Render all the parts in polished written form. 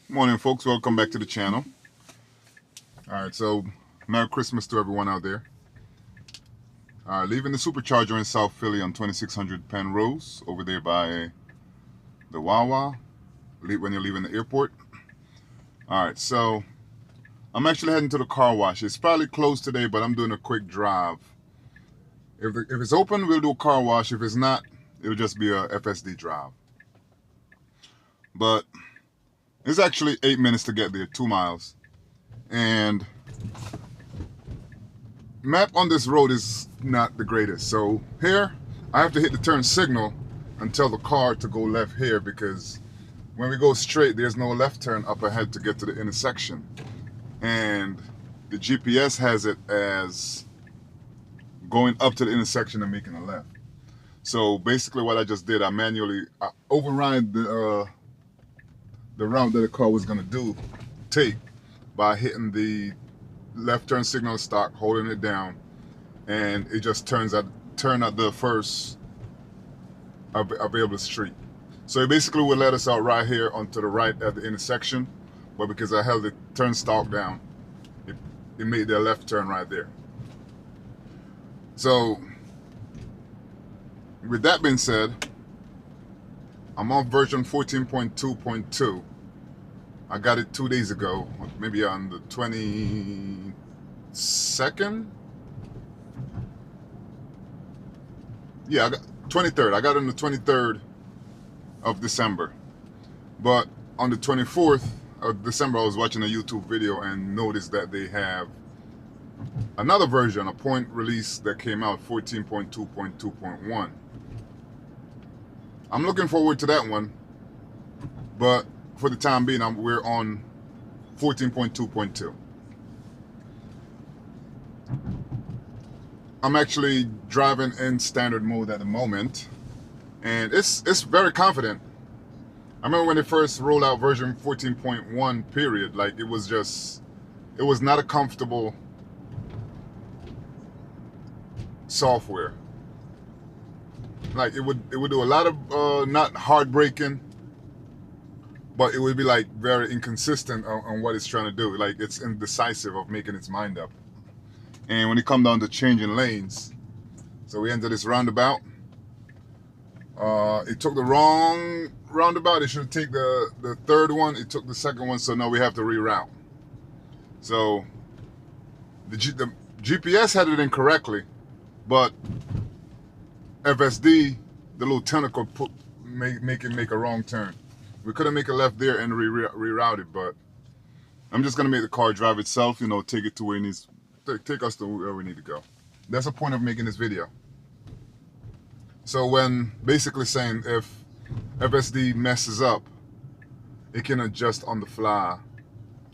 Morning, folks. Welcome back to the channel. All right, so Merry Christmas to everyone out there. All right, leaving the supercharger in South Philly on 2600 Penrose over there by the Wawa when you're leaving the airport. All right, so I'm actually heading to the car wash. It's probably closed today, but I'm doing a quick drive. If it's open, we'll do a car wash. If it's not, it'll just be a FSD drive. But it's actually 8 minutes to get there, 2 miles. And map on this road is not the greatest. So here, I have to hit the turn signal and tell the car to go left here, because when we go straight, there's no left turn up ahead to get to the intersection. And the GPS has it as going up to the intersection and making a left. So basically what I just did, I manually override the route that the car was gonna take by hitting the left turn signal stock, holding it down, and it just turned at the first available street. So it basically will let us out right here onto the right at the intersection, but because I held the turn stalk down, it made the left turn right there. So with that being said, I'm on version 14.2.2. I got it 2 days ago, maybe on the 22nd. Yeah, 23rd. I got it on the 23rd of December. But on the 24th of December, I was watching a YouTube video and noticed that they have another version, a point release that came out, 14.2.2.1. I'm looking forward to that one, but for the time being, we're on 14.2.2. I'm actually driving in standard mode at the moment, and it's very confident. I remember when they first rolled out version 14.1 period, like it was not a comfortable software. Like it would do a lot of not hard braking, but it would be like very inconsistent on what it's trying to do. Like it's indecisive of making its mind up. And when it come down to changing lanes, so we enter this roundabout. It took the wrong roundabout. It should take the third one. It took the second one, so now we have to reroute. So the GPS had it incorrectly, but FSD, the little tentacle, make it make a wrong turn. We couldn't make a left there and reroute it, but I'm just gonna make the car drive itself. You know, take it to where it needs, take us to where we need to go. That's the point of making this video. So when basically saying if FSD messes up, it can adjust on the fly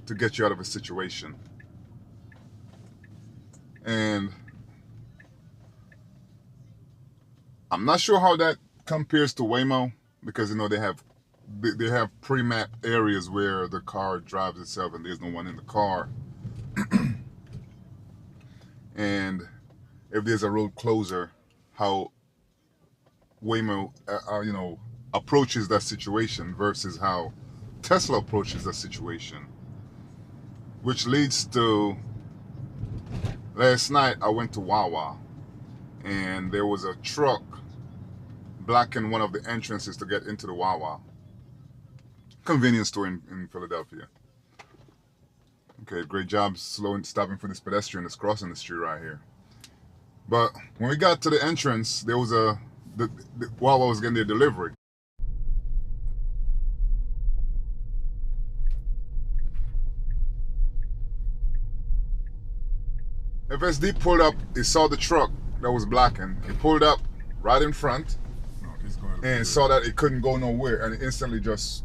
to get you out of a situation. And I'm not sure how that compares to Waymo, because you know they have pre-map areas where the car drives itself and there's no one in the car. And if there's a road closer, how Waymo approaches that situation versus how Tesla approaches that situation. Which leads to, last night I went to Wawa and there was a truck blocking one of the entrances to get into the Wawa convenience store in Philadelphia. Okay, great job stopping for this pedestrian that's crossing the street right here. But when we got to the entrance, there was the Wawa was getting their delivery. FSD pulled up, he saw the truck that was blocking. He pulled up right in front and saw that it couldn't go nowhere, and it instantly just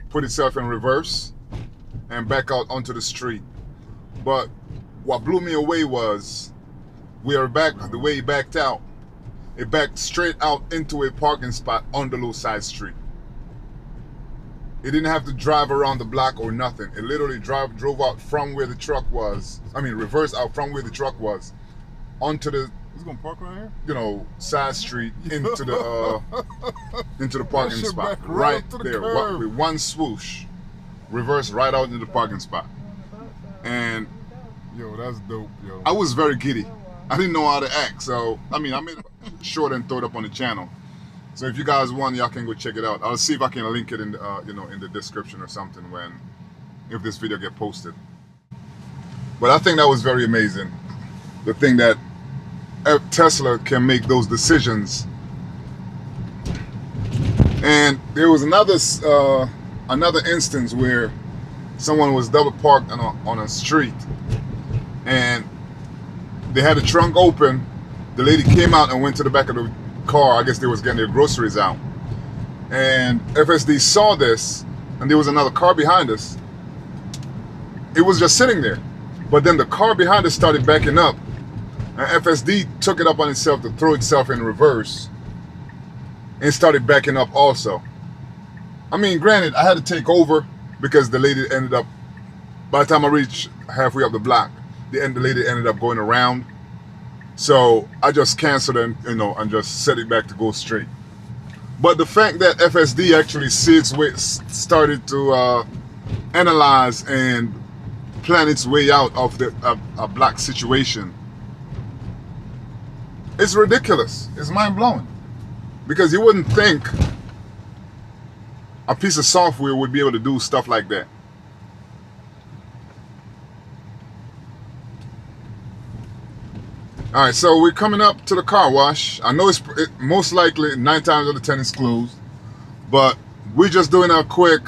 put itself in reverse and back out onto the street. But what blew me away was we are back, the way he backed out, it backed straight out into a parking spot on the low side street. It didn't have to drive around the block or nothing. It literally drove out from where the truck was. I mean, reverse out from where the truck was onto the, he's gonna park right here, you know, side street into the parking spot right there with one swoosh. reversed right out into the parking spot. And Yo, that's dope, yo. I was very giddy. I didn't know how to act. So, I mean, I made it short and throw it up on the channel. So if you guys want, y'all can go check it out. I'll see if I can link it in, in the description or something if this video get posted. But I think that was very amazing. The thing that Tesla can make those decisions. And there was another instance where someone was double parked on a street, and they had the trunk open. The lady came out and went to the back of the car. I guess they was getting their groceries out, and FSD saw this, and there was another car behind us. It was just sitting there, but then the car behind us started backing up, and FSD took it up on itself to throw itself in reverse and started backing up also. I mean, granted, I had to take over because the lady ended up, by the time I reached halfway up the block, the lady ended up going around. So I just canceled and and just set it back to go straight. But the fact that FSD actually started to analyze and plan its way out of a black situation, it's ridiculous. It's mind-blowing. Because you wouldn't think a piece of software would be able to do stuff like that. All right, so we're coming up to the car wash. I know it's most likely 9 times out of 10 is closed, but we're just doing a quick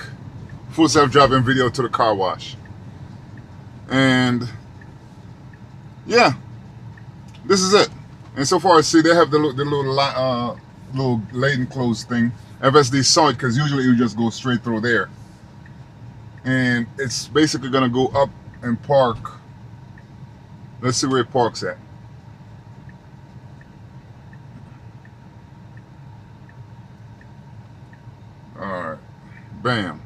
full self-driving video to the car wash. And yeah, this is it. And so far, see, they have the little lane close thing. FSD saw it because usually it would just go straight through there. And it's basically gonna go up and park. Let's see where it parks at. Alright. Bam.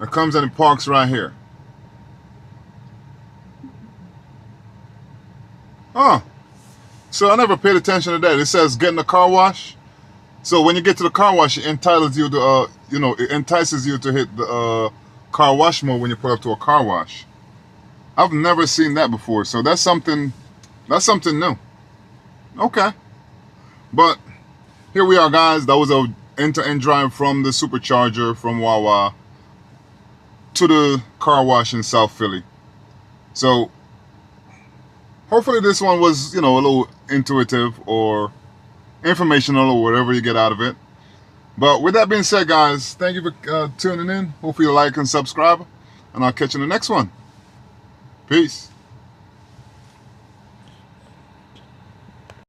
It comes and it parks right here. Oh. So I never paid attention to that. It says get in the car wash. So when you get to the car wash, it entitles you to, it entices you to hit the car wash mode when you pull up to a car wash. I've never seen that before, so that's something new. Okay, but here we are, guys. That was a end-to-end drive from the supercharger from Wawa to the car wash in South Philly. So hopefully this one was, a little intuitive or informational or whatever you get out of it. But with that being said, guys, thank you for tuning in. Hopefully you like and subscribe, and I'll catch you in the next one. Peace.